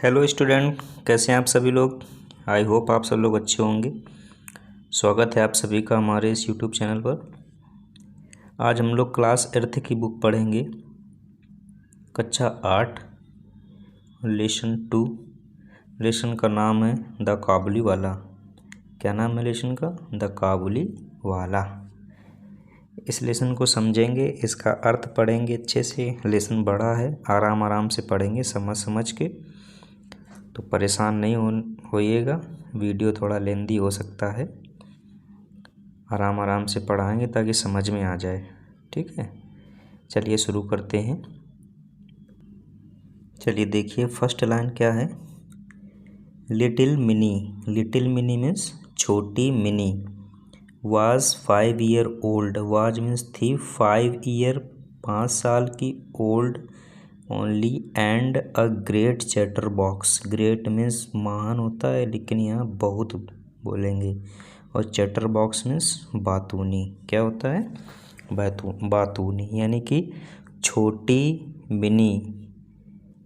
Hello student, कैसे हैं आप सभी लोग। आई होप आप सब लोग अच्छे होंगे। स्वागत है आप सभी का हमारे इस यूट्यूब चैनल पर। आज हम लोग क्लास 8 की बुक पढ़ेंगे, कक्षा 8, लेसन 2। लेसन का नाम है द काबुली वाला। क्या नाम है लेसन का? द काबुली वाला। इस लेसन को समझेंगे, इसका अर्थ पढ़ेंगे अच्छे से। लेसन बड़ा है, आराम आराम से पढ़ेंगे, समझ समझ के, तो परेशान नहीं होइएगा। वीडियो थोड़ा लेंदी हो सकता है, आराम आराम से पढ़ाएंगे ताकि समझ में आ जाए। ठीक है, चलिए शुरू करते हैं। चलिए देखिए, फर्स्ट लाइन क्या है। Little Mini. Little Mini means छोटी Mini. Was 5 year old. Was means थी, 5 ईयर 5 साल की, old only, and a great chatterbox. Great means महान होता है, लेकिन यहाँ बहुत बोलेंगे। और चैटर बॉक्स मीन्स बातूनी। क्या होता है? बातूनी, यानी कि छोटी मिनी।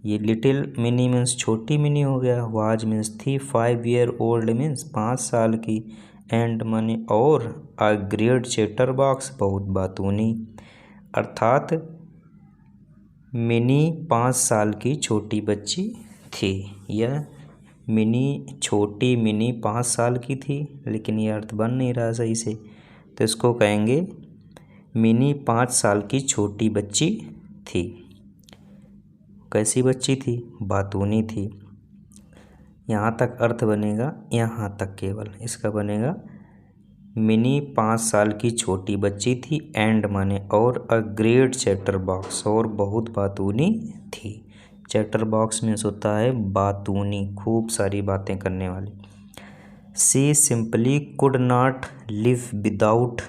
ये लिटिल मिनी मीन्स छोटी मिनी हो गया। वाज मीन्स थी, 5 ईयर ओल्ड मीन्स 5 साल की, एंड मनी और अ ग्रेट चैटर बॉक्स बहुत बातूनी। अर्थात मिनी 5 साल की छोटी बच्ची थी। यह छोटी मिनी 5 साल की थी, लेकिन यह अर्थ बन नहीं रहा सही से, तो इसको कहेंगे मिनी 5 साल की छोटी बच्ची थी। कैसी बच्ची थी? बातूनी थी। यहाँ तक अर्थ बनेगा, यहाँ तक केवल इसका बनेगा मिनी 5 साल की छोटी बच्ची थी, एंड माने और, अ ग्रेट चैटर बॉक्स और बहुत बातूनी थी। चैटर बॉक्स मीन्स होता है बातूनी, खूब सारी बातें करने वाली। She simply could not live without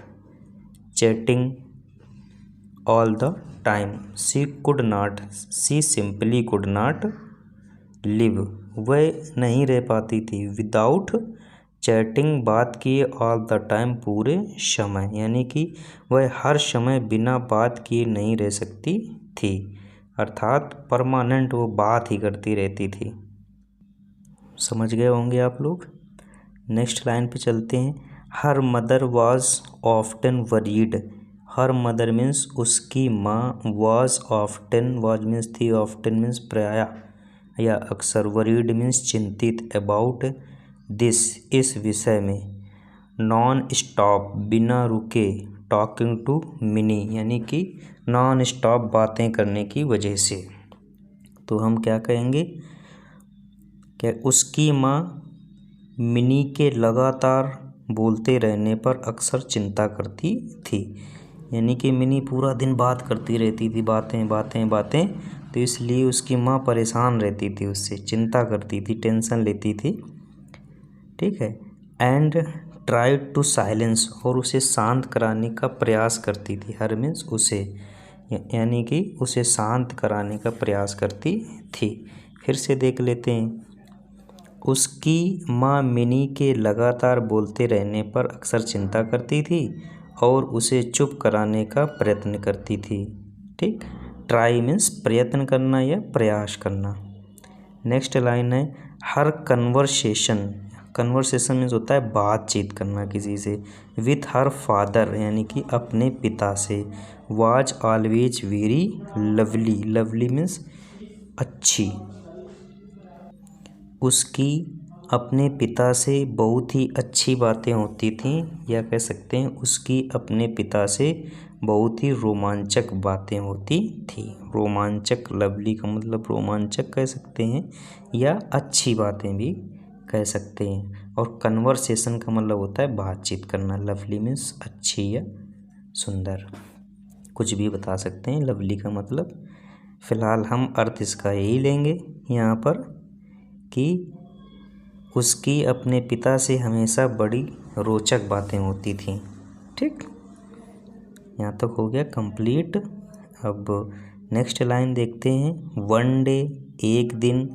chatting all the time. She simply could not live, वह नहीं रह पाती थी, विदाउट चैटिंग बात किए, ऑल द टाइम पूरे समय, यानी कि वह हर समय बिना बात किए नहीं रह सकती थी। अर्थात परमानेंट वो बात ही करती रहती थी। समझ गए होंगे आप लोग। नेक्स्ट लाइन पे चलते हैं। Her mother was often worried. Her mother means उसकी माँ, वॉज ऑफ्टन, वॉज मीन्स थी, ऑफ्टन मीन्स प्राय या अक्सर, वरीड मीन्स चिंतित, अबाउट दिस इस विषय में, नॉन स्टॉप बिना रुके, टॉकिंग टू मिनी यानी कि नॉन स्टॉप बातें करने की वजह से। तो हम क्या कहेंगे? क्या उसकी माँ मिनी के लगातार बोलते रहने पर अक्सर चिंता करती थी। यानी कि मिनी पूरा दिन बात करती रहती थी, बातें बातें बातें, तो इसलिए उसकी माँ परेशान रहती थी, उससे चिंता करती थी, टेंशन लेती थी। ठीक है। एंड ट्राइड टू साइलेंस, और उसे शांत कराने का प्रयास करती थी। हर मीन्स उसे, यानी कि उसे शांत कराने का प्रयास करती थी। फिर से देख लेते हैं। उसकी माँ मिनी के लगातार बोलते रहने पर अक्सर चिंता करती थी और उसे चुप कराने का प्रयत्न करती थी। ठीक, ट्राई मीन्स प्रयत्न करना या प्रयास करना। नेक्स्ट लाइन है हर कन्वर्सेशन। कन्वर्सेशन मीन्स होता है बातचीत करना किसी से। विथ हर फादर यानी कि अपने पिता से। Was always very lovely. Lovely means अच्छी। उसकी अपने पिता से बहुत ही अच्छी बातें होती थीं, या कह सकते हैं उसकी अपने पिता से बहुत ही रोमांचक बातें होती थी। रोमांचक, लवली का मतलब रोमांचक कह सकते हैं, या अच्छी बातें भी कह सकते हैं। और कन्वर्सेशन का मतलब होता है बातचीत करना। लवली मीन्स अच्छी या सुंदर, कुछ भी बता सकते हैं लवली का मतलब। फ़िलहाल हम अर्थ इसका यही लेंगे यहाँ पर कि उसकी अपने पिता से हमेशा बड़ी रोचक बातें होती थीं। ठीक, यहाँ तक हो गया कंप्लीट। अब नेक्स्ट लाइन देखते हैं। वन डे, एक दिन,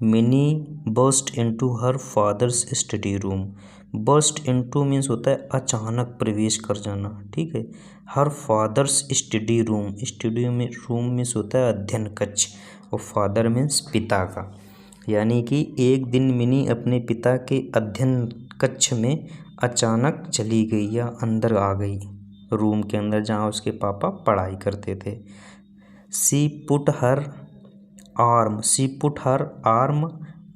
Mini burst into her father's study room. Burst into means होता है अचानक प्रवेश कर जाना। ठीक है। Her father's study room, study में रूम मीन्स होता है अध्ययन कक्ष, और फादर मीन्स पिता का। यानी कि एक दिन मिनी अपने पिता के अध्ययन कक्ष में अचानक चली गई या अंदर आ गई, रूम के अंदर जहाँ उसके पापा पढ़ाई करते थे। She put her arm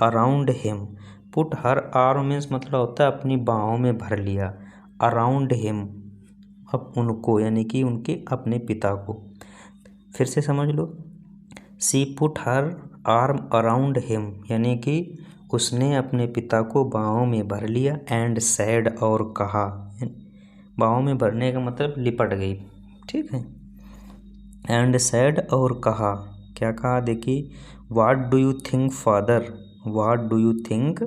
around him. Put her arm means मतलब होता है अपनी बाहों में भर लिया, अराउंड हिम अब उनको यानी कि उनके अपने पिता को। फिर से समझ लो, she put her arm around him यानी कि उसने अपने पिता को बाहों में भर लिया, एंड सैड और कहा, बाहों में भरने का मतलब लिपट गई, ठीक है। एंड सैड और कहा, क्या कहा देखिए, what do you think father, what do you think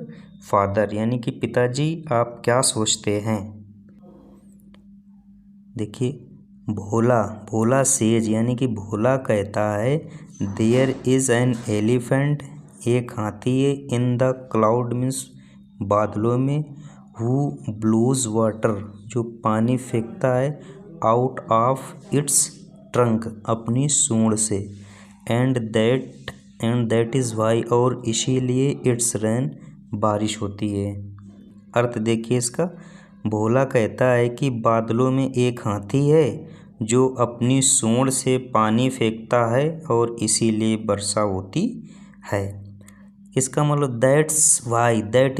father यानी कि पिताजी आप क्या सोचते हैं। देखिए भोला सेज यानी कि भोला कहता है, देयर इज़ एन एलिफेंट, एक हाथी है, इन द क्लाउड मीन्स बादलों में, हु ब्लूज वाटर जो पानी फेंकता है, आउट ऑफ इट्स ट्रंक अपनी सूंड से, एंड दैट इज़ वाई और इसीलिए इट्स रेन बारिश होती है। अर्थ देखिए इसका, भोला कहता है कि बादलों में एक हाथी है जो अपनी सूंड से पानी फेंकता है और इसीलिए वर्षा होती है। इसका मतलब दैट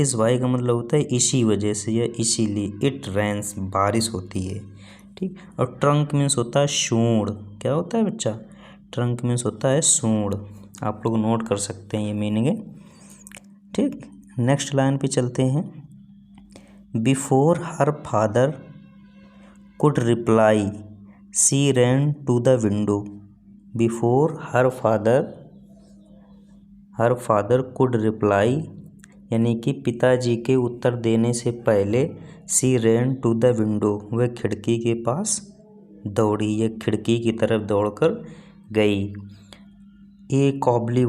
इज़ वाई का मतलब होता है इसी वजह से या इसीलिए, इट रेन्स बारिश होती है, ठीक। और ट्रंक मीन्स होता है सूंड, क्या होता है बच्चा, ट्रंक मीन्स होता है सूंड, आप लोग नोट कर सकते हैं ये मीनिंग है, ठीक। नेक्स्ट लाइन पे चलते हैं। Before her father could reply she ran to the window. Before her father could reply यानी कि पिताजी के उत्तर देने से पहले, she ran to the window वह खिड़की के पास दौड़ी या खिड़की की तरफ दौड़कर गई। ए कॉबली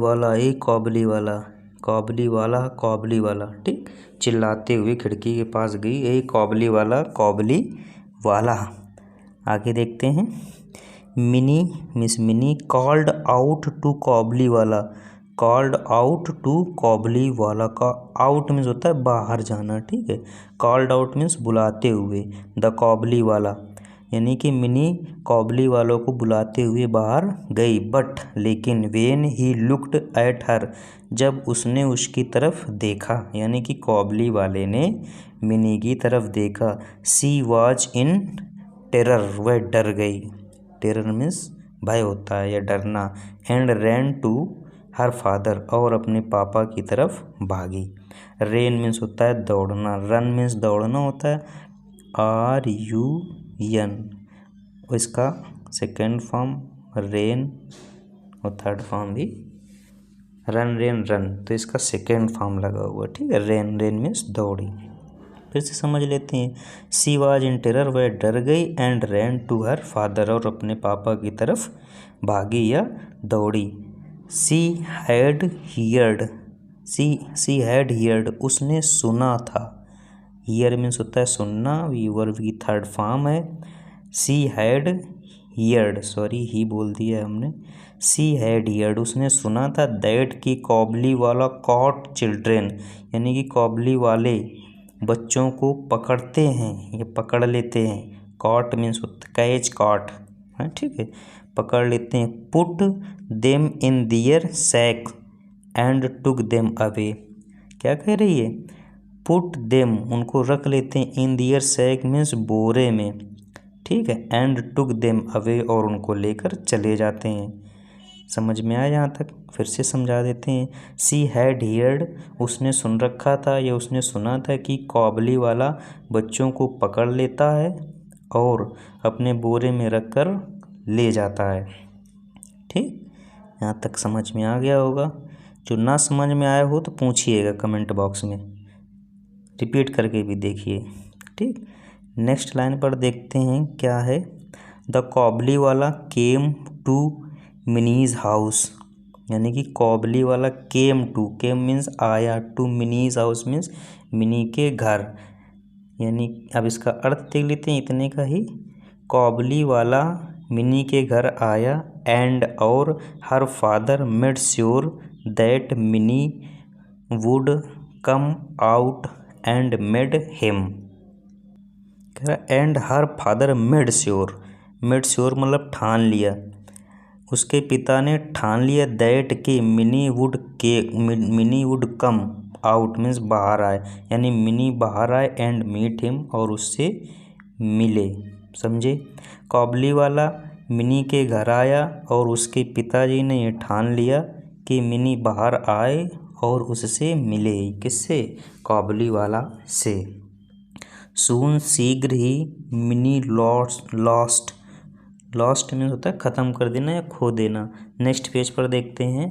वाला, ठीक, चिल्लाते हुए खिड़की के पास गई, ए कॉबली वाला। आगे देखते हैं, मिनी कॉल्ड आउट टू कॉबली वाला का आउट मीन्स होता है बाहर जाना, ठीक है। कॉल्ड आउट मीन्स बुलाते हुए, द कॉबली वाला यानी कि मिनी कॉबली वालों को बुलाते हुए बाहर गई, बट लेकिन when he looked at her जब उसने उसकी तरफ देखा यानी कि कॉबली वाले ने मिनी की तरफ देखा, सी वाज इन टेरर वह डर गई, टेरर मीन्स भय होता है या डरना, and ran to her father और अपने पापा की तरफ भागी। रेन मीन्स होता है दौड़ना, रन मीन्स दौड़ना होता है, RUN, इसका सेकेंड फॉर्म रेन और थर्ड फॉर्म भी रन, तो इसका सेकेंड फॉर्म लगा हुआ, ठीक है। रेन मीन्स दौड़ी। फिर से समझ लेते हैं, सी वाज इन टेरर वह डर गई, and ran to her father और अपने पापा की तरफ भागी या दौड़ी। सी हैड हियर्ड उसने सुना था, हियर मीन्स होता है सुनना, वर्ब की थर्ड फॉर्म है। सी हैड हियर्ड, ही बोल दिया हमने, सी हैड हियर्ड उसने सुना था, दैट की कॉबली वाला कॉट चिल्ड्रेन यानी कि कॉबली वाले बच्चों को पकड़ते हैं या पकड़ लेते हैं, कॉट मीन्स कैच कॉट है, ठीक है, पकड़ लेते हैं। Put them in their sack and took them away, क्या कह रही है, पुट देम उनको रख लेते हैं, इन दियर सैक मीन्स बोरे में, ठीक है, एंड टुक देम अवे और उनको लेकर चले जाते हैं। समझ में आया यहाँ तक, फिर से समझा देते हैं। सी हैड हियर्ड उसने सुन रखा था या उसने सुना था कि कॉबली वाला बच्चों को पकड़ लेता है और अपने बोरे में रख कर ले जाता है, ठीक। यहाँ तक समझ में आ गया होगा, जो ना समझ में आया हो तो पूछिएगा कमेंट बॉक्स में, रिपीट करके भी देखिए, ठीक। नेक्स्ट लाइन पर देखते हैं क्या है, the Kabuliwala came to Mini's house यानी कि कॉबली वाला केम मीन्स आया, to Mini's house means Mini के घर, यानी अब इसका अर्थ देख लेते हैं इतने का ही, कॉबली वाला मिनी के घर आया, एंड और her father made sure that mini would come out and made him, and her father made sure मतलब ठान लिया, उसके पिता ने ठान लिया दैट के mini would come out means बाहर आए, यानी मिनी बाहर आए एंड मीट हिम और उससे मिले, समझे। कॉबली वाला मिनी के घर आया और उसके पिताजी ने ये ठान लिया कि मिनी बाहर आए और उससे मिले, किससे, कॉबली वाला से। सून शीघ्र ही मिनी लॉस्ट मीन्स होता है ख़त्म कर देना या खो देना। नेक्स्ट पेज पर देखते हैं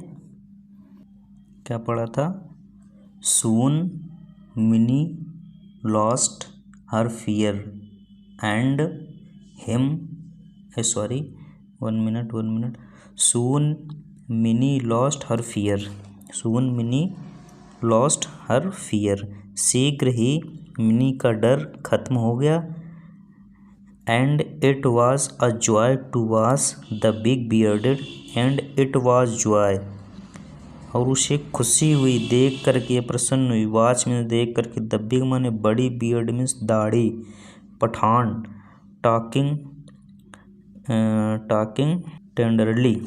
क्या पढ़ा था। Soon Mini lost her fear and him one minute soon Mini lost her fear, शीघ्र ही मिनी का डर खत्म हो गया। And it was a joy to watch the big bearded, and it was joy और उसे खुशी हुई देख करके, प्रसन्न हुई, वॉच मीन्स देख करके, द बिग माने बड़ी, बियर्ड मीन्स दाढ़ी, पठान, टॉकिंग टेंडरली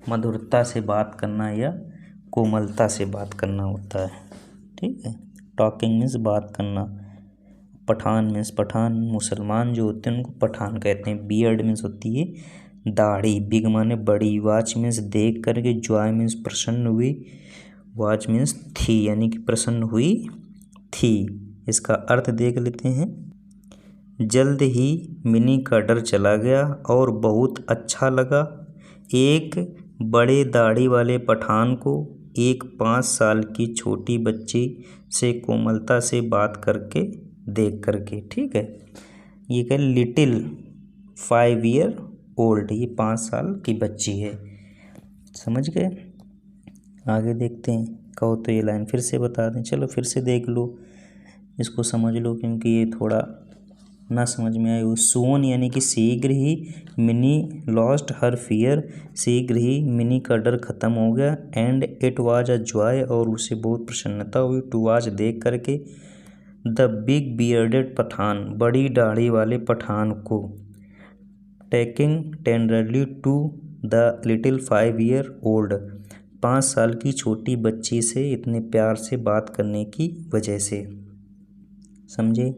मधुरता से बात करना या कोमलता से बात करना होता है, ठीक है। टॉकिंग मीन्स बात करना, पठान मीन्स पठान, मुसलमान जो होते हैं उनको पठान कहते हैं। बियर्ड मीन्स होती है दाढ़ी, बिग माने बड़ी, वॉच मीन्स देख करके, जॉय मीन्स प्रसन्न हुई, वॉच मीन्स थी यानी कि प्रसन्न हुई थी। इसका अर्थ देख लेते हैं। जल्द ही मिनी का डर चला गया और बहुत अच्छा लगा। एक बड़े दाढ़ी वाले पठान को एक 5 साल की छोटी बच्ची से कोमलता से बात करके देख करके, ठीक है। ये क्या, लिटिल 5 ईयर ओल्ड, ये 5 साल की बच्ची है, समझ गए। आगे देखते हैं। कहो तो ये लाइन फिर से बता दें, चलो फिर से देख लो, इसको समझ लो क्योंकि ये थोड़ा ना समझ में आए। सोन यानी कि शीघ्र ही, मिनी लॉस्ट हर फियर, शीघ्र ही मिनी का डर खत्म हो गया। And it was a joy और उसे बहुत प्रसन्नता हुई, टू वाच देख करके, द बिग बियर्डेड पठान बड़ी दाढ़ी वाले पठान को, taking tenderly to the little 5 year old 5 साल की छोटी बच्ची से इतने प्यार से बात करने की वजह से, समझे।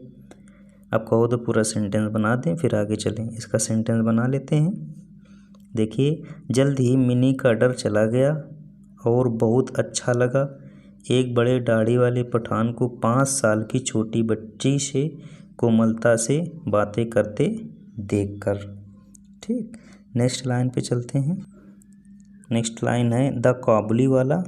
अब कहो तो पूरा सेंटेंस बना दें फिर आगे चलें। इसका सेंटेंस बना लेते हैं। देखिए, जल्द ही मिनी का डर चला गया और बहुत अच्छा लगा। एक बड़े दाढ़ी वाले पठान को 5 साल की छोटी बच्ची से कोमलता से बातें करते देखकर, ठीक। नेक्स्ट लाइन पे चलते हैं। नेक्स्ट लाइन है, द काबुली वाला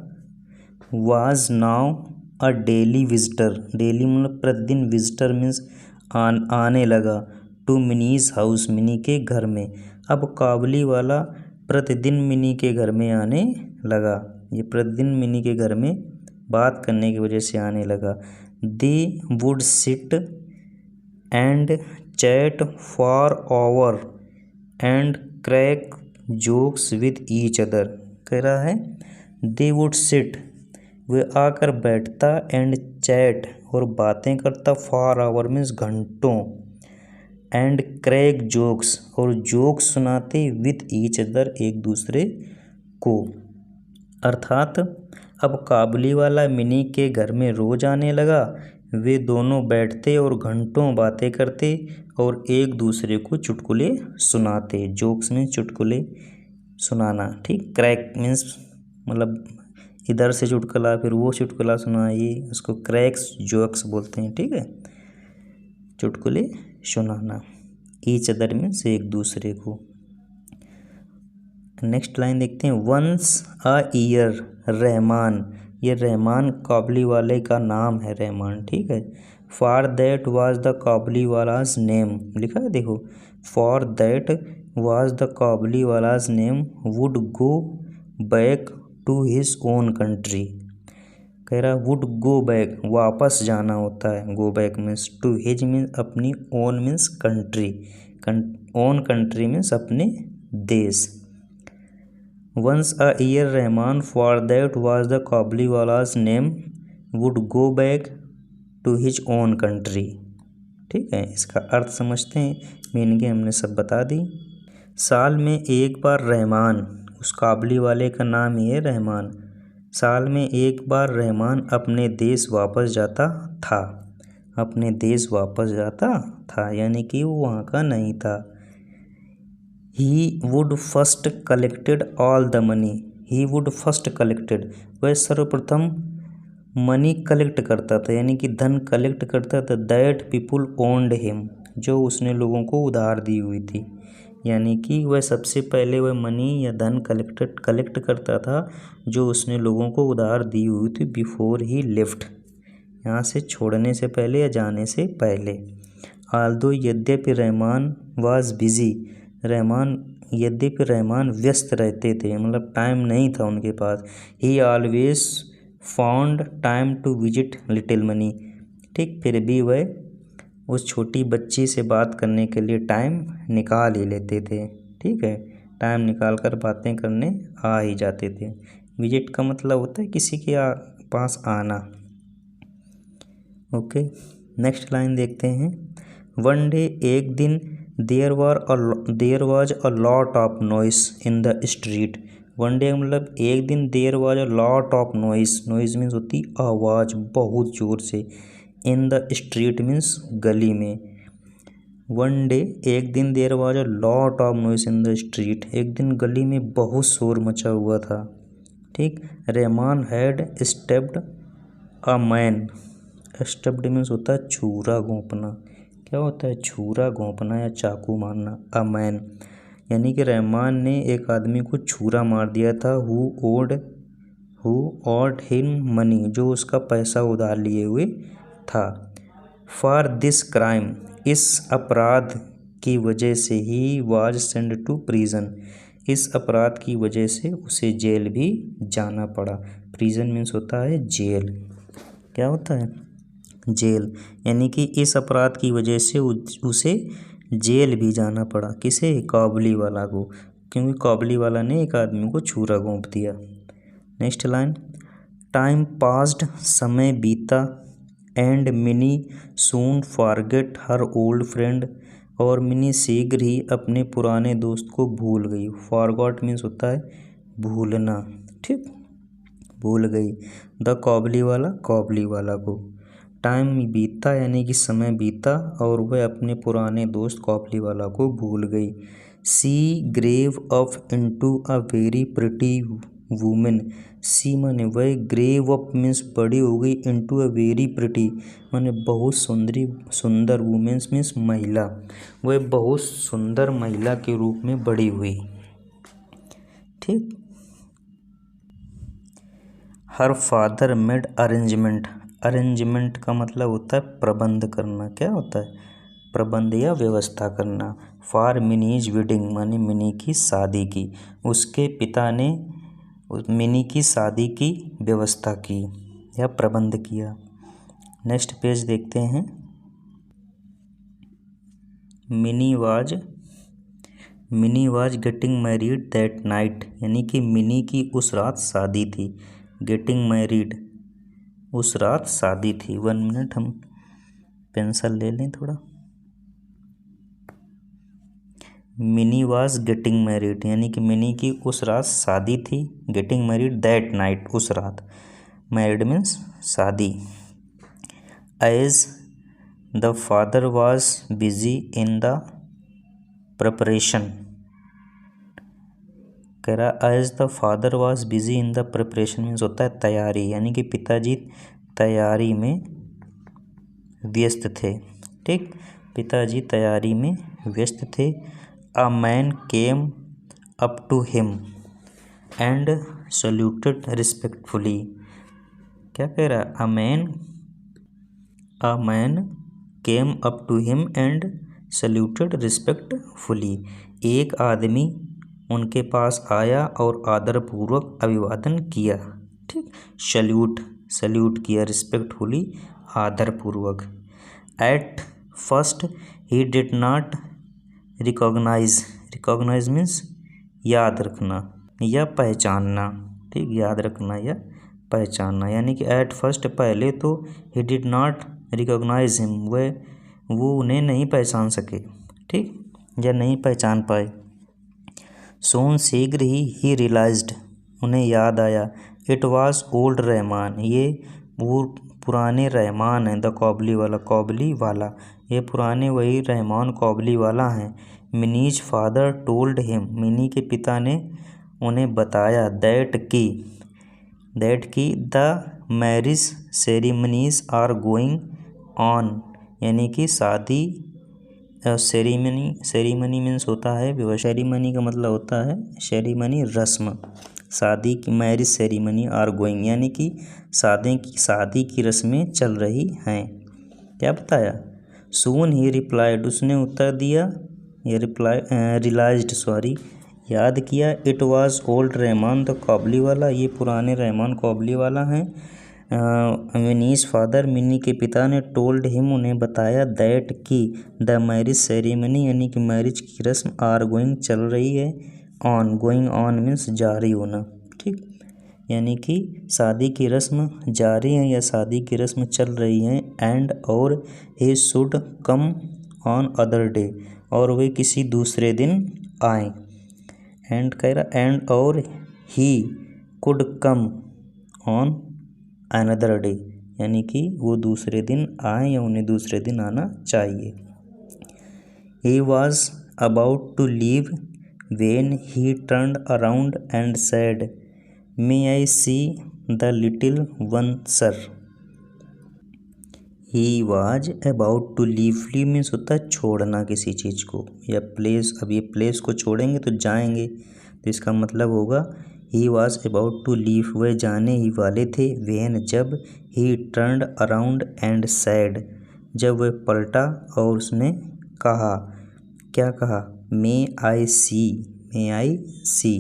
was now a daily visitor, daily मतलब प्रतिदिन, विजिटर मीन्स आने लगा, टू मिनीज हाउस मिनी के घर में। अब काबुली वाला प्रतिदिन मिनी के घर में आने लगा, ये प्रतिदिन मिनी के घर में बात करने की वजह से आने लगा। They would sit and chat for our and crack jokes with each other, कह रहा है दे वुड सिट, वे आकर बैठता, एंड चैट और बातें करता, फॉर आवर मीन्स घंटों, एंड क्रैक जोक्स और जोक्स सुनाते, विद ईच अदर एक दूसरे को। अर्थात अब काबुली वाला मिनी के घर में रोज आने लगा, वे दोनों बैठते और घंटों बातें करते और एक दूसरे को चुटकुले सुनाते। जोक्स में चुटकुले सुनाना, ठीक। क्रैक मीन्स मतलब इधर से चुटकुला फिर वो चुटकुला सुनाइए, उसको क्रैक्स जोक्स बोलते हैं, ठीक है। चुटकुले सुनाना, ईच अदर मीन्स एक दूसरे को। नेक्स्ट लाइन देखते हैं। वंस अ ईयर रहमान, ये रहमान काबुली वाले का नाम है, रहमान, ठीक है। For that was the Kabuliwala's name, लिखा है देखो, for that was the Kabuliwala's name, would go back to his own country, कह रहा वुड गो बैक वापस जाना होता है, go back means, to his means अपनी, own means country, own country means अपने देश। Once a year Rahman for that was the काबुलीवाला's name would go back to his own country। ठीक है, इसका अर्थ समझते हैं, मीनिंग हमने सब बता दी। साल में एक बार रहमान, उस काबुली वाले का नाम ही है रहमान, साल में एक बार रहमान अपने देश वापस जाता था, अपने देश वापस जाता था, यानी कि वो वहाँ का नहीं था। He would first collected all the money, he would first collected, वह सर्वप्रथम मनी कलेक्ट करता था, यानी कि धन कलेक्ट करता था, दैट पीपुल ओन्ड हिम, जो उसने लोगों को उधार दी हुई थी, यानी कि वह सबसे पहले वह मनी या धन कलेक्ट करता था जो उसने लोगों को उधार दी हुई थी, बिफोर ही लेफ्ट, यहाँ से छोड़ने से पहले या जाने से पहले। आल्दो यद्यपि रहमान वाज बिजी, यद्यपि रहमान व्यस्त रहते थे, मतलब टाइम नहीं था उनके पास। He always found time to visit little Mini, ठीक, फिर भी वह उस छोटी बच्ची से बात करने के लिए टाइम निकाल ही लेते थे। ठीक है, टाइम निकाल कर बातें करने आ ही जाते थे। विजिट का मतलब होता है किसी के पास आना। ओके, नेक्स्ट लाइन देखते हैं। वन डे, एक दिन, there was a lot of noise in the street. One day मतलब एक दिन, there was a lot of noise, noise means होती आवाज़ बहुत ज़ोर से, इन द स्ट्रीट मीन्स गली में। वन डे, एक दिन, there was a lot of noise in the street, एक दिन गली में बहुत शोर मचा हुआ था। ठीक, Rahman had stepped a man, stepped means होता है छुरा घोंपना, क्या होता है छुरा घोंपना या चाकू मारना। अ मैन यानी कि रहमान ने एक आदमी को छुरा मार दिया था। हु ओड हिम मनी, जो उसका पैसा उधार लिए हुए था। फॉर दिस क्राइम, इस अपराध की वजह से ही वाज सेंड टू प्रिजन, इस अपराध की वजह से उसे जेल भी जाना पड़ा। प्रिजन मीन्स होता है जेल, क्या होता है जेल, यानी कि इस अपराध की वजह से उसे जेल भी जाना पड़ा। किसे? काबुली वाला को, क्योंकि काबुली वाला ने एक आदमी को छुरा घोंप दिया। नेक्स्ट लाइन, टाइम पास्ड, समय बीता, and mini soon forget her old friend, और मिनी शीघ्र ही अपने पुराने दोस्त को भूल गई। फॉरगॉट मीन्स होता है भूलना, ठीक, भूल गई। द काबुली वाला को। टाइम बीता यानी कि समय बीता और वह अपने पुराने दोस्त काबुली वाला को भूल गई। She grew up into a very pretty women, she माने वह, ग्रेव अप मीन्स बड़ी हो गई, इनटू अ वेरी प्रिटी माने बहुत सुंदर, वुमेन्स मीन्स महिला, वह बहुत सुंदर महिला के रूप में बड़ी हुई। ठीक, her father made arrangement, arrangement का मतलब होता है प्रबंध करना, क्या होता है प्रबंध या व्यवस्था करना। फॉर मिनीज वेडिंग माने मिनी की शादी की, उसके पिता ने मिनी की शादी की व्यवस्था की या प्रबंध किया। नेक्स्ट पेज देखते हैं। Mini was getting married that night, यानी कि मिनी की उस रात शादी थी। गेटिंग मैरिड, उस रात शादी थी। 1 मिनट, हम पेंसिल ले लें थोड़ा। मिनी वाज गेटिंग मैरिड यानी कि मिनी की उस रात शादी थी। गेटिंग मैरिड दैट नाइट, उस रात, मैरिड मीन्स शादी। As the father was busy in the preparation, कह रहा as the father was busy in the preparation means होता है तैयारी, यानी कि पिताजी तैयारी में व्यस्त थे। ठीक, पिताजी तैयारी में व्यस्त थे। A man came up to him and saluted respectfully, क्या कह रहा है? A man came up to him and saluted respectfully, एक आदमी उनके पास आया और आदरपूर्वक अभिवादन किया। ठीक, सल्यूट किया, रिस्पेक्टफुली आदरपूर्वक। At first he did not recognise means याद रखना, या पहचानना, ठीक, याद रखना या पहचानना। यानी कि एट फर्स्ट पहले तो he did not recognise him, वो उन्हें नहीं पहचान सके, ठीक, या नहीं पहचान पाए। सोन शीघ्र ही रियलाइज्ड, उन्हें याद आया, इट वाज ओल्ड रहमान, ये वो पुराने रहमान हैं, द कॉबली वाला, कॉबली वाला, ये पुराने वही रहमान कॉबली वाला हैं। Mini's father told him, Mini के पिता ने उन्हें बताया, दैट की the marriage ceremonies are going on, यानी कि शादी, सेरेमनी मीन्स होता है विवाह, सेरेमनी का मतलब होता है सेरेमनी रस्म, शादी की, मैरिज सेरेमनी आर गोइंग यानी कि शादी की रस्में चल रही हैं। क्या बताया? सून ही रिप्लाइड, उसने उत्तर दिया, ये रियलाइज्ड याद किया, it was old Rahman the Kabuliwala, ये पुराने रहमान कॉबली वाला हैं। मिनीज फादर, मिनी के पिता ने, टोल्ड हिम, उन्हें बताया, दैट की द मैरिज सेरेमनी, यानी कि मैरिज की रस्म, आर गोइंग चल रही है, ऑन, गोइंग ऑन मीन्स जारी होना, ठीक, यानी कि शादी की रस्म जारी है या शादी की रस्म चल रही है। एंड और he should come on other day, और वे किसी दूसरे दिन आए। एंड कह रहा, एंड और he could come on another day, यानी कि वो दूसरे दिन आए या उन्हें दूसरे दिन आना चाहिए। He was about to leave when he turned around and said, may I see the little one sir. He was about to leave means होता है छोड़ना किसी चीज़ को या प्लेस, अब ये प्लेस को छोड़ेंगे तो जाएंगे, तो इसका मतलब होगा he was about to leave, वह जाने ही वाले थे, व्हेन जब, he turned around and said, जब वह पलटा और उसने कहा, क्या कहा, may I see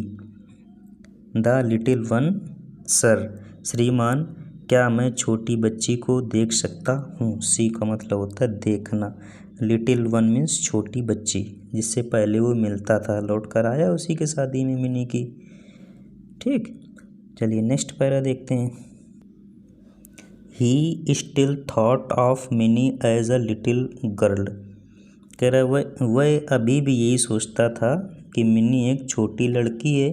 the little one sir, श्रीमान क्या मैं छोटी बच्ची को देख सकता हूँ। सी का मतलब होता है देखना, लिटिल वन मीन्स छोटी बच्ची, जिससे पहले वो मिलता था, लौट कर आया उसी के शादी में मिनी की, ठीक। चलिए नेक्स्ट पैरा देखते हैं। He still thought of Mini as a little girl, कह रहा है वह अभी भी यही सोचता था कि मिनी एक छोटी लड़की है।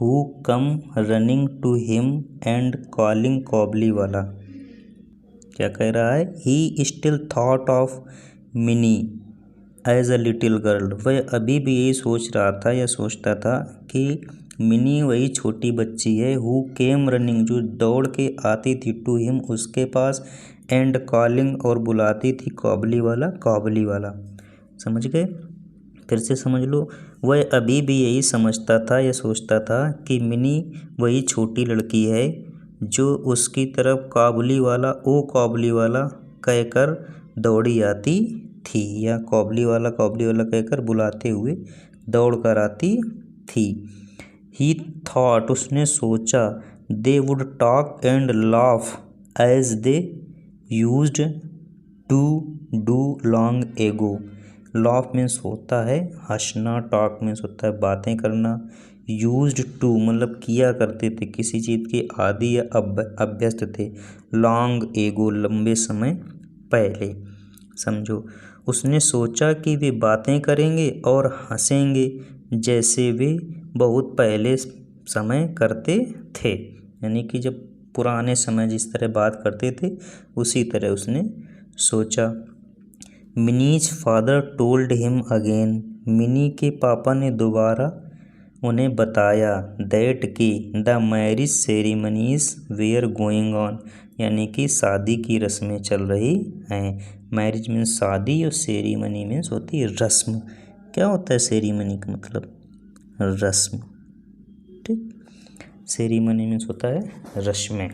Who come running to him and calling Kabuliwala, क्या कह रहा है, he still thought of Mini as a little girl, वह अभी भी यही सोच रहा था या सोचता था कि मिनी वही छोटी बच्ची है। हु केम रनिंग, जो दौड़ के आती थी, टू हिम उसके पास, एंड कॉलिंग और बुलाती थी, कॉबली वाला, समझ गए? फिर से समझ लो, वह अभी भी यही समझता था या सोचता था कि मिनी वही छोटी लड़की है जो उसकी तरफ कॉबली वाला कहकर दौड़ी आती थी, या कॉबली वाला कहकर बुलाते हुए दौड़ कर आती थी। ही थॉट, उसने सोचा, they would talk and laugh as they used to do long ago. Laugh means होता है हंसना, टॉक मीन्स होता है बातें करना, यूज्ड टू मतलब किया करते थे, किसी चीज़ के आदी या अभ्यस्त थे, लॉन्ग एगो लंबे समय पहले, समझो। उसने सोचा कि वे बातें करेंगे और हंसेंगे जैसे वे बहुत पहले समय करते थे, यानी कि जब पुराने समय जिस तरह बात करते थे उसी तरह उसने सोचा। Mini's father told him again, Mini के पापा ने दोबारा उन्हें बताया, दैट की the marriage ceremonies were going on, यानी कि शादी की रस्में चल रही हैं। मैरिज मीन्स शादी और सेरेमनी मीन्स होती है रस्म। क्या होता है सेरेमनी का मतलब? रस्म, ठीक। सेरेमनी मीन्स होता है रस्में।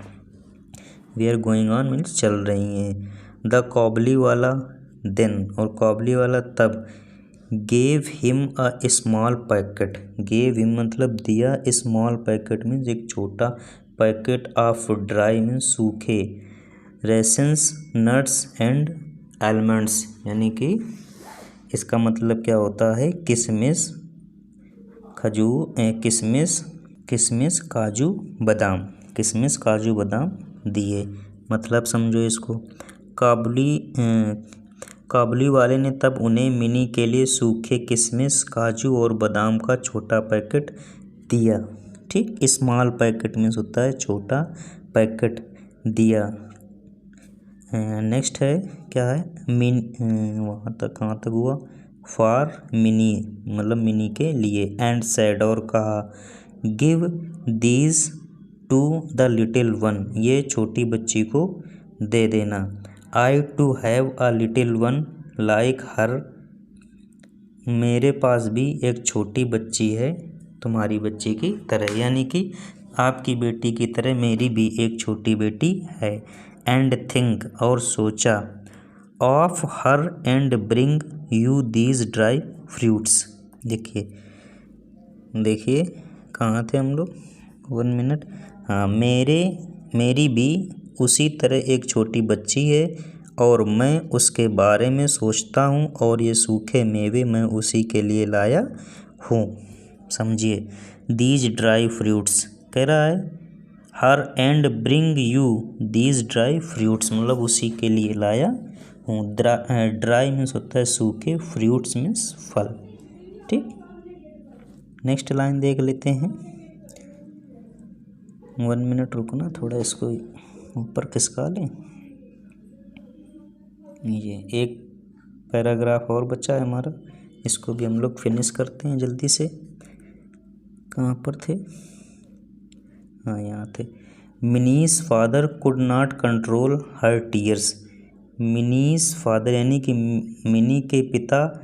वेयर गोइंग ऑन मीन्स चल रही हैं। द कॉबली वाला देन, और कॉबली वाला तब, gave him a small packet, gave him मतलब दिया, स्मॉल पैकेट मीन्स एक छोटा पैकेट, ऑफ ड्राई मीन्स सूखे, रेशंस नट्स एंड आलमंड्स, यानी कि इसका मतलब क्या होता है, किशमिश, खजूर, किशमिश, किशमिश काजू बादाम, किशमिश काजू बादाम दिए। मतलब समझो इसको। काबुली वाले ने तब उन्हें मिनी के लिए सूखे किशमिश काजू और बादाम का छोटा पैकेट दिया। ठीक, स्मॉल पैकेट में होता है छोटा पैकेट दिया। नेक्स्ट है क्या है, वहाँ तक कहाँ तक हुआ, फॉर मिनी मतलब मिनी के लिए, एंड सेड और कहा, give these to the little one, ये छोटी बच्ची को दे देना। I too have a little one like her, मेरे पास भी एक छोटी बच्ची है तुम्हारी बच्ची की तरह, यानी कि आपकी बेटी की तरह मेरी भी एक छोटी बेटी है। एंड थिंक और सोचा, of her and bring you these dry fruits. देखिए कहाँ थे हम लोग, 1 मिनट। हाँ, मेरी भी उसी तरह एक छोटी बच्ची है और मैं उसके बारे में सोचता हूँ और ये सूखे मेवे मैं उसी के लिए लाया हूँ। समझिए, दीज ड्राई फ्रूट्स कह रहा है, her and bring you these dry fruits मतलब उसी के लिए लाया हूँ। ड्राई मीन्स होता है सूखे, फ्रूट्स मीन्स फल। ठीक, नेक्स्ट लाइन देख लेते हैं। 1 मिनट रुकना, थोड़ा इसको ऊपर खिसका लें। ये एक पैराग्राफ और बचा है हमारा, इसको भी हम लोग फिनिश करते हैं जल्दी से। कहाँ पर थे, हाँ यहाँ थे। Minis father could not control her tears, minis father यानी कि मिनी के पिता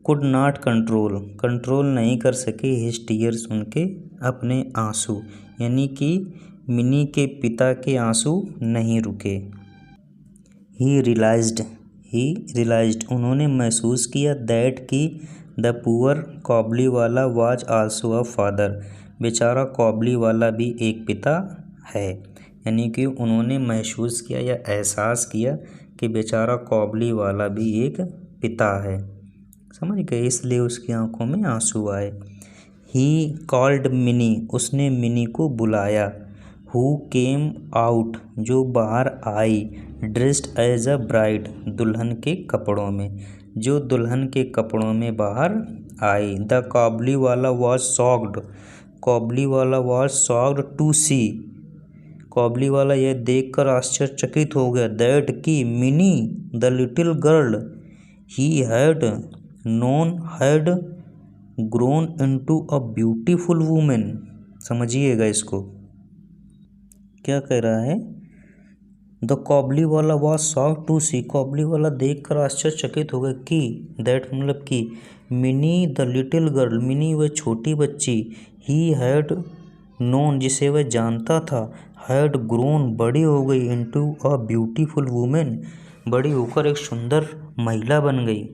कुड नॉट कंट्रोल नहीं कर सके हिज टीयर्स, उनके अपने आंसू, यानी कि मिनी के पिता के आंसू नहीं रुके। ही रियलाइज्ड उन्होंने महसूस किया, दैट कि द पुअर कॉबली वाला वाज आल्सो अ फादर, बेचारा कॉबली वाला भी एक पिता है, यानी कि उन्होंने महसूस किया या एहसास किया कि बेचारा कॉबली वाला भी एक पिता है। समझ गए, इसलिए उसकी आंखों में आंसू आए। ही कॉल्ड मिनी, उसने मिनी को बुलाया। हु केम आउट, जो बाहर आई। ड्रेस्ड एज अ ब्राइड, दुल्हन के कपड़ों में, जो दुल्हन के कपड़ों में बाहर आई। द कॉबली वाला वॉज शॉक्ड, कॉबली वाला वॉज शॉक्ड टू सी, कॉबली वाला यह देखकर आश्चर्यचकित हो गया, दैट की mini the little girl he had known had grown into a beautiful women. समझिएगा इसको, क्या कह रहा है, द कॉबली वाला वॉज शॉक्ड टू सी, कॉबली वाला देखकर आश्चर्यचकित हो गया कि, दैट मतलब कि, mini the little girl, mini वह छोटी बच्ची, ही हैड नोन जिसे वह जानता था, हैड ग्रोन बड़ी हो गई, इनटू अ ब्यूटीफुल वुमेन बड़ी होकर एक सुंदर महिला बन गई।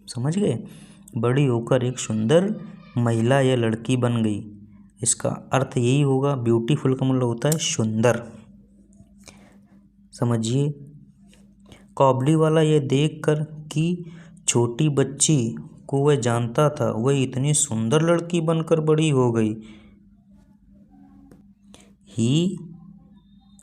समझ गए, बड़ी होकर एक सुंदर महिला या लड़की बन गई। इसका अर्थ यही होगा, ब्यूटीफुल का मतलब होता है सुंदर। समझिए, कॉबली वाला यह देखकर कि छोटी बच्ची को वह जानता था वह इतनी सुंदर लड़की बनकर बड़ी हो गई। ही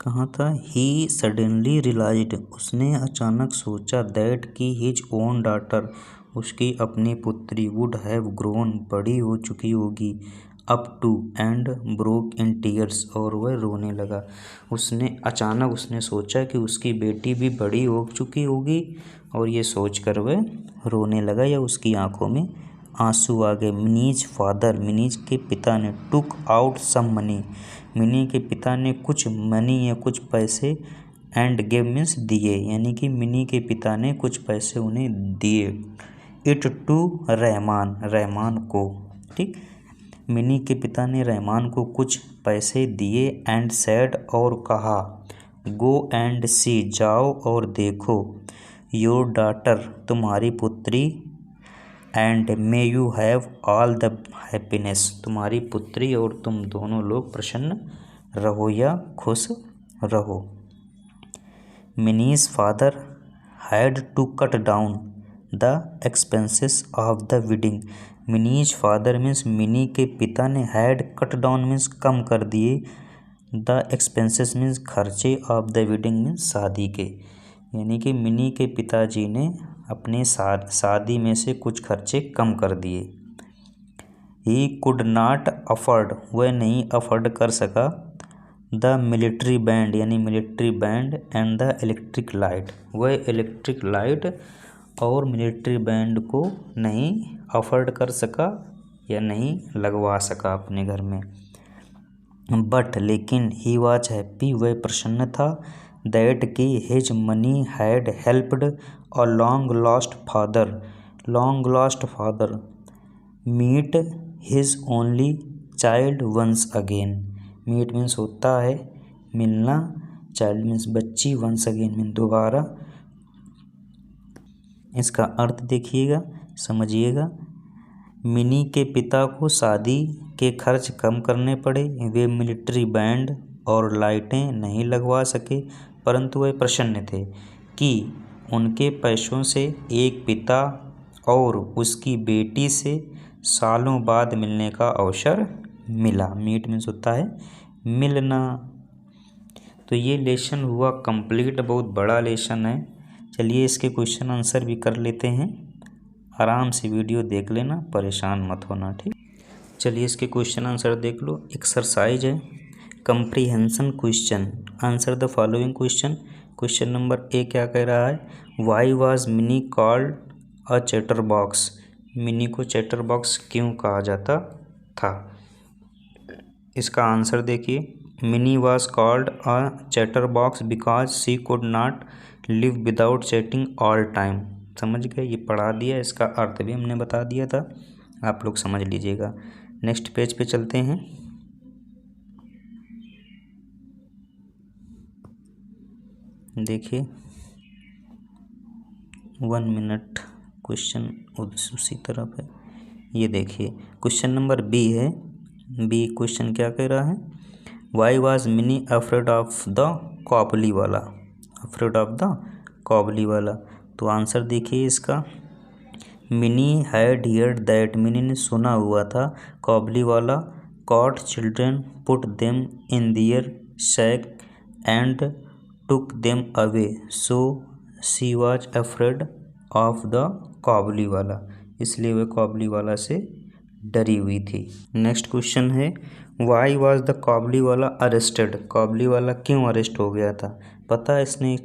कहाँ था, ही सडनली रियलाइज्ड, उसने अचानक सोचा, दैट कि हिज ओन डॉटर, उसकी अपनी पुत्री, वुड हैव ग्रोन, बड़ी हो चुकी होगी, up to and broke in tears, और वह रोने लगा। अचानक उसने सोचा कि उसकी बेटी भी बड़ी हो चुकी होगी और ये सोचकर वह रोने लगा या उसकी आंखों में आंसू आ गए। मिनीज फादर, मिनीज के पिता ने, took out some money, Mini के पिता ने कुछ मनी या कुछ पैसे, एंड गिव मीन्स दिए, यानी कि मिनी के पिता ने कुछ पैसे उन्हें दिए। इट टू रहमान, रहमान को। ठीक, मिनी के पिता ने रहमान को कुछ पैसे दिए। एंड सेड और कहा, गो एंड सी, जाओ और देखो, योर डॉटर, तुम्हारी पुत्री, and may you have all the happiness, तुम्हारी पुत्री और तुम दोनों लोग प्रसन्न रहो या खुश रहो। Mini's father had to cut down the expenses of the wedding, Mini's father means Mini के पिता ने हैड कट डाउन मीन्स कम कर दिए द एक्सपेंसेस मीन्स खर्चे ऑफ द वेडिंग मीन्स शादी के, यानी कि मिनी के पिताजी ने अपने शादी में से कुछ खर्चे कम कर दिए। ही कुड नॉट अफोर्ड वह नहीं अफोर्ड कर सका द मिलिट्री बैंड यानी military band and the electric light, वह इलेक्ट्रिक लाइट और मिलिट्री बैंड को नहीं अफोर्ड कर सका या नहीं लगवा सका अपने घर में। बट लेकिन ही वॉज हैप्पी वह प्रसन्न था दैट कि his money had helped a long lost father meet his only child once again. Meet means होता है मिलना, चाइल्ड मीन्स बच्ची, वंस अगेन मीन्स दोबारा। इसका अर्थ देखिएगा, समझिएगा। मिनी के पिता को शादी के खर्च कम करने पड़े, वे मिलिट्री बैंड और लाइटें नहीं लगवा सके, परंतु वे प्रसन्न थे कि उनके पैसों से एक पिता और उसकी बेटी से सालों बाद मिलने का अवसर मिला। मीट मीन्स होता है मिलना। तो ये लेसन हुआ कंप्लीट, बहुत बड़ा लेसन है। चलिए इसके क्वेश्चन आंसर भी कर लेते हैं। आराम से वीडियो देख लेना, परेशान मत होना, ठीक। चलिए इसके क्वेश्चन आंसर देख लो। एक्सरसाइज है comprehension question, answer the following question. Question number A क्या कह रहा है, why was mini called a chatter box, mini को चैटर बॉक्स क्यों कहा जाता था। इसका आंसर देखिए, mini was called a chatter box because she could not live without chatting all time. समझ गए, ये पढ़ा दिया, इसका अर्थ भी हमने बता दिया था, आप लोग समझ लीजिएगा। नेक्स्ट पेज पे चलते हैं। देखिए 1 मिनट, क्वेश्चन उसी तरफ है। ये देखिए क्वेश्चन नंबर बी है। बी क्वेश्चन क्या कह रहा है, why was Mini afraid of the Kabuliwala, afraid of the कॉबली वाला। तो आंसर देखिए इसका, Mini had heard that, Mini ने सुना हुआ था, Kabuliwala caught children put them in their sack and took them away, so she was afraid of the Kabuliwala, इसलिए वह कॉबली वाला से डरी हुई थी। नेक्स्ट क्वेश्चन है, why was the Kabuliwala arrested, कॉबली वाला क्यों अरेस्ट हो गया था। पता है, इसने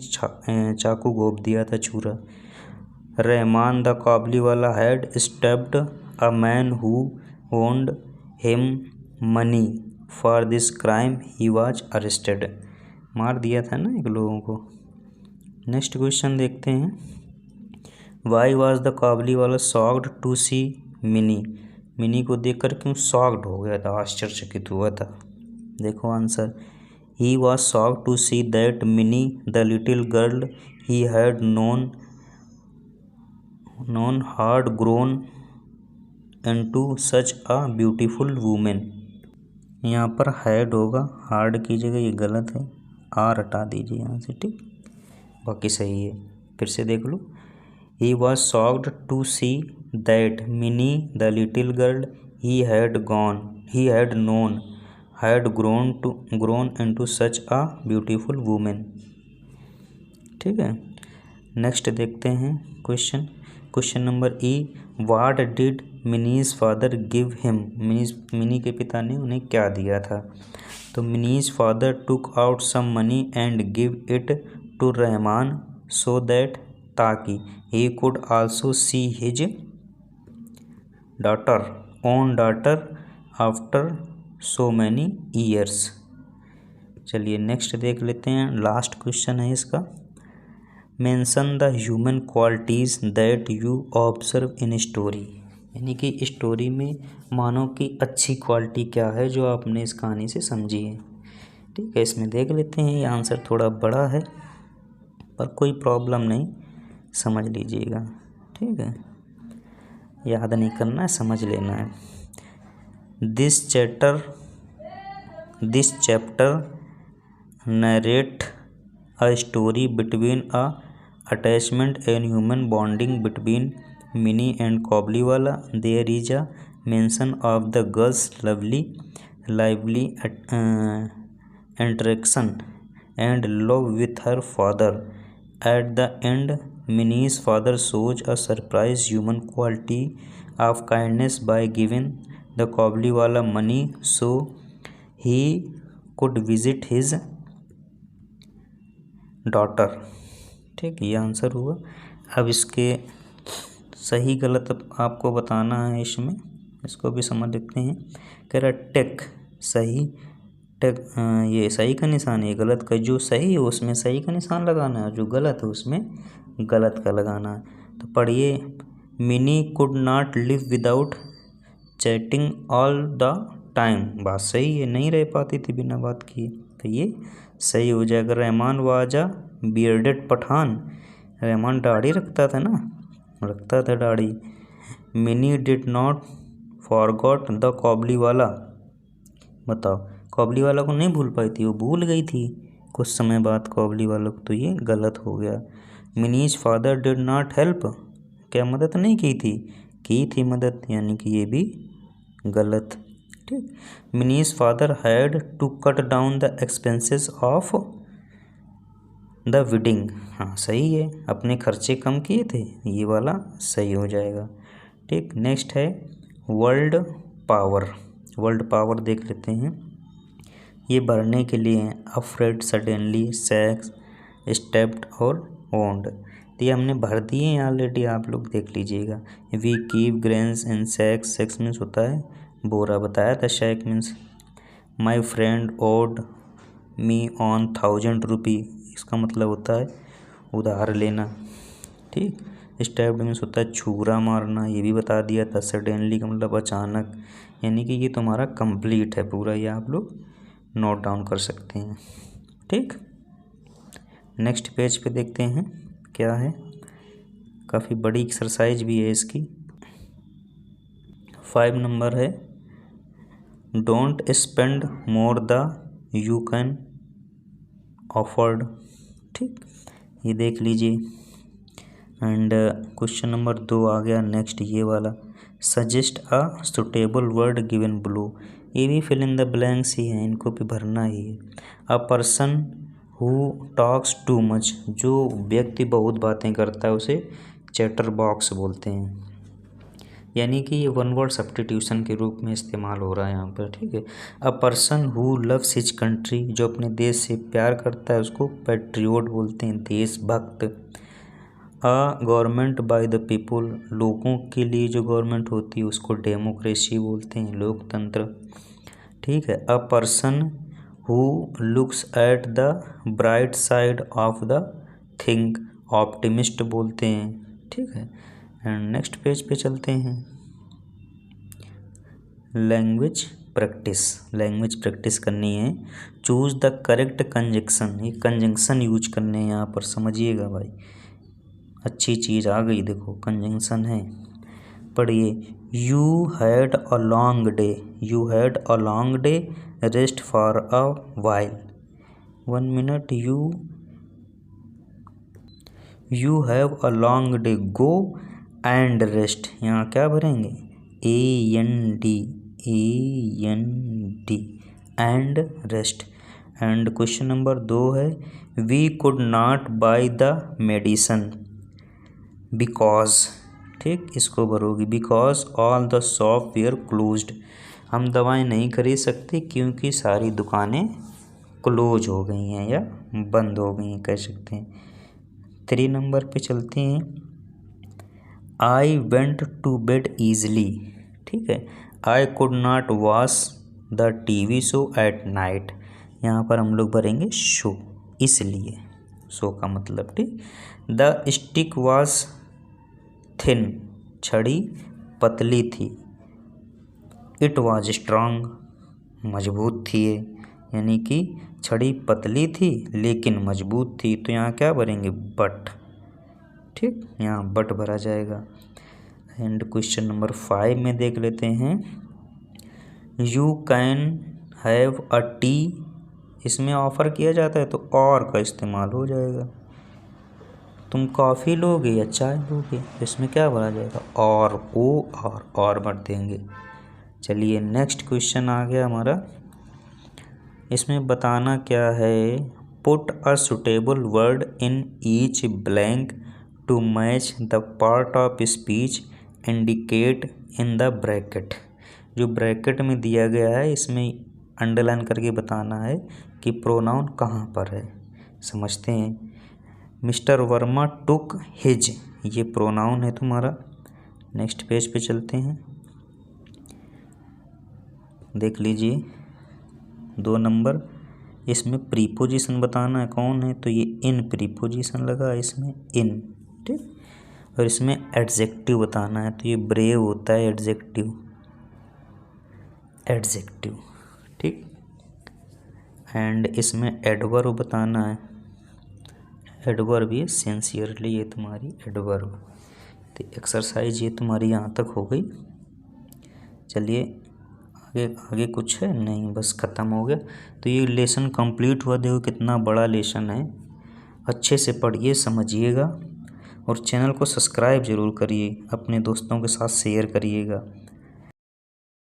चाकू घोंप दिया था, छुरा। रहमान द कॉबली वाला had stepped a man who owned him money for this crime he was arrested, मार दिया था ना एक लोगों को। नेक्स्ट क्वेश्चन देखते हैं, Y was the Kabuliwala shocked to see Mini, Mini को देखकर क्यों शॉक्ड हो गया था, आश्चर्यचकित हुआ था। देखो answer, he was shocked to see that Mini the little girl he had known had grown into such a beautiful woman. यहाँ पर हैड होगा, हार्ड की जगह ये गलत है, आर हटा दीजिए यहाँ से, ठीक, बाकी सही है। फिर से देख लो, he was shocked to see that Mini the little girl he had known had grown into such a beautiful women, ठीक है। नेक्स्ट देखते हैं question number E, what did Mini's father give him, Mini के पिता ने उन्हें क्या दिया था। तो Mini's father took out some money and give it to Rahman so that, ताकि he could also see his own daughter after so many years. चलिए नेक्स्ट देख लेते हैं, लास्ट क्वेश्चन है इसका, mention the human qualities that you observe in story, यानी कि story में मानव की अच्छी क्वालिटी क्या है जो आपने इस कहानी से समझी है, ठीक है। इसमें देख लेते हैं, ये आंसर थोड़ा बड़ा है पर कोई प्रॉब्लम नहीं, समझ लीजिएगा, ठीक है, याद नहीं करना है, समझ लेना है। This chapter narrate a story between a attachment and human bonding between Mini and Kabuliwala there is a mention of the girl's lively interaction and love with her father. At the end, Minnie's father shows a surprise human quality of kindness by giving the Kabuliwala money so he could visit his daughter. ठीक, ये answer हुआ। अब इसके सही गलत आपको बताना है इसमें, इसको भी समझ लेते हैं। कह रहा टेक सही, टेक ये सही का निशान है, गलत का, जो सही है उसमें सही का निशान लगाना है, जो गलत है उसमें गलत का लगाना है। तो पढ़िए, mini could not live without chatting all the time, बात सही है, नहीं रह पाती थी बिना बात किए, तो ये सही हो जाएगा। रहमान वाजा बियर्डेड पठान, रहमान दाढ़ी रखता था ना, रखता था दाढ़ी। Mini did not forgot the Kabuliwala, बताओ काबुलीवाला को नहीं भूल पाई थी, वो भूल गई थी कुछ समय बाद काबुलीवाला को, तो ये गलत हो गया। Minis father did not help, क्या मदद नहीं की थी मदद, यानी कि ये भी गलत। ठीक, Mini's father had to cut down the expenses of the wedding, हाँ सही है, अपने खर्चे कम किए थे, ये वाला सही हो जाएगा। ठीक, नेक्स्ट है वर्ल्ड पावर। वर्ल्ड पावर देख लेते हैं, ये भरने के लिए हैं अफ्रेड, सडनली, सैक्स, स्टेप्ड और ओन्ड, तो ये हमने भर दिए हैं ऑलरेडी, आप लोग देख लीजिएगा। We keep grains in sacks, sacks means होता है बोरा, बताया था, sack means. My friend owed me on 1000 rupee, इसका मतलब होता है उधार लेना। ठीक, स्टैब्ड मीन्स होता है छुरा मारना, ये भी बता दिया था। सडनली का मतलब अचानक, यानी कि ये तुम्हारा कंप्लीट है पूरा, ये आप लोग नोट डाउन कर सकते हैं। ठीक, नेक्स्ट पेज पे देखते हैं क्या है, काफ़ी बड़ी एक्सरसाइज भी है इसकी। 5 नंबर है, don't spend more the you can afford. ठीक, ये देख लीजिए। एंड क्वेश्चन नंबर 2 आ गया नेक्स्ट, ये वाला, सजेस्ट अ सुटेबल वर्ड गिवन ब्लू, ये भी फिल इन द ब्लैंक्स ही हैं, इनको भी भरना ही है। A person who talks too much, जो व्यक्ति बहुत बातें करता है उसे चैटर बॉक्स बोलते हैं, यानी कि ये वन वर्ड सब्स्टिट्यूशन के रूप में इस्तेमाल हो रहा है यहाँ पर। ठीक है, a person who loves his country, जो अपने देश से प्यार करता है उसको पैट्रियोट बोलते हैं, देशभक्त। A government by the people, लोगों के लिए जो गवर्नमेंट होती है उसको डेमोक्रेसी बोलते हैं, लोकतंत्र। ठीक है, a person who looks at the bright side of the thing, optimist बोलते हैं। ठीक है, एंड नेक्स्ट पेज पे चलते हैं, लैंग्वेज प्रैक्टिस, लैंग्वेज प्रैक्टिस करनी है। चूज द करेक्ट कंजंक्शन, ये कंजंक्शन यूज करने हैं यहाँ पर, समझिएगा भाई, अच्छी चीज़ आ गई, देखो कंजंक्शन है। पढ़िए, you had a long day, you had a long day, rest for a while. 1 minute, you have a long day, go and rest, यहाँ क्या भरेंगे, AND, and rest. And question number 2 है, we could not buy the medicine because, ठीक, इसको भरोगी, because all the shop were closed, हम दवाएं नहीं खरीद सकते क्योंकि सारी दुकानें क्लोज हो गई हैं या बंद हो गई हैं, कह सकते हैं। 3 नंबर पे चलते हैं, I went to bed easily. ठीक है, I could not watch the TV show at night, यहाँ पर हम लोग भरेंगे शो, इसलिए शो का मतलब। ठीक, द स्टिक वॉज थिन, छड़ी पतली थी। इट वॉज स्ट्रांग, मजबूत थी ये, यानी कि छड़ी पतली थी लेकिन मजबूत थी, तो यहाँ क्या भरेंगे, बट। ठीक, यहाँ बट भरा जाएगा। एंड क्वेश्चन नंबर 5 में देख लेते हैं, you can have a T, इसमें ऑफ़र किया जाता है तो और का इस्तेमाल हो जाएगा। तुम कॉफ़ी लोगे या चाय लोगे, इसमें क्या भरा जाएगा, और भर देंगे। चलिए नेक्स्ट क्वेश्चन आ गया हमारा। इसमें बताना क्या है, put a suitable word in each blank to match the part of speech indicate in the bracket. जो ब्रैकेट में दिया गया है इसमें अंडरलाइन करके बताना है कि प्रोनाउन कहाँ पर है। समझते हैं। मिस्टर वर्मा टुक हिज, ये प्रोनाउन है तुम्हारा। नेक्स्ट पेज पे चलते हैं, देख लीजिए 2 नंबर। इसमें प्रीपोजिशन बताना है कौन है, तो ये इन प्रीपोजिशन लगा इसमें, इन, ठीक। और इसमें एडजेक्टिव बताना है, तो ये ब्रेव होता है एडजेक्टिव, ठीक। एंड इसमें एडवर्ब बताना है, एडवर्ब ये सिंसियरली, ये तुम्हारी एडवर्ब। तो एक्सरसाइज ये तुम्हारी यहाँ तक हो गई। चलिए आगे कुछ है नहीं, बस ख़त्म हो गया। तो ये लेसन कंप्लीट हुआ। देखो कितना बड़ा लेसन है, अच्छे से पढ़िए समझिएगा और चैनल को सब्सक्राइब ज़रूर करिए, अपने दोस्तों के साथ शेयर करिएगा।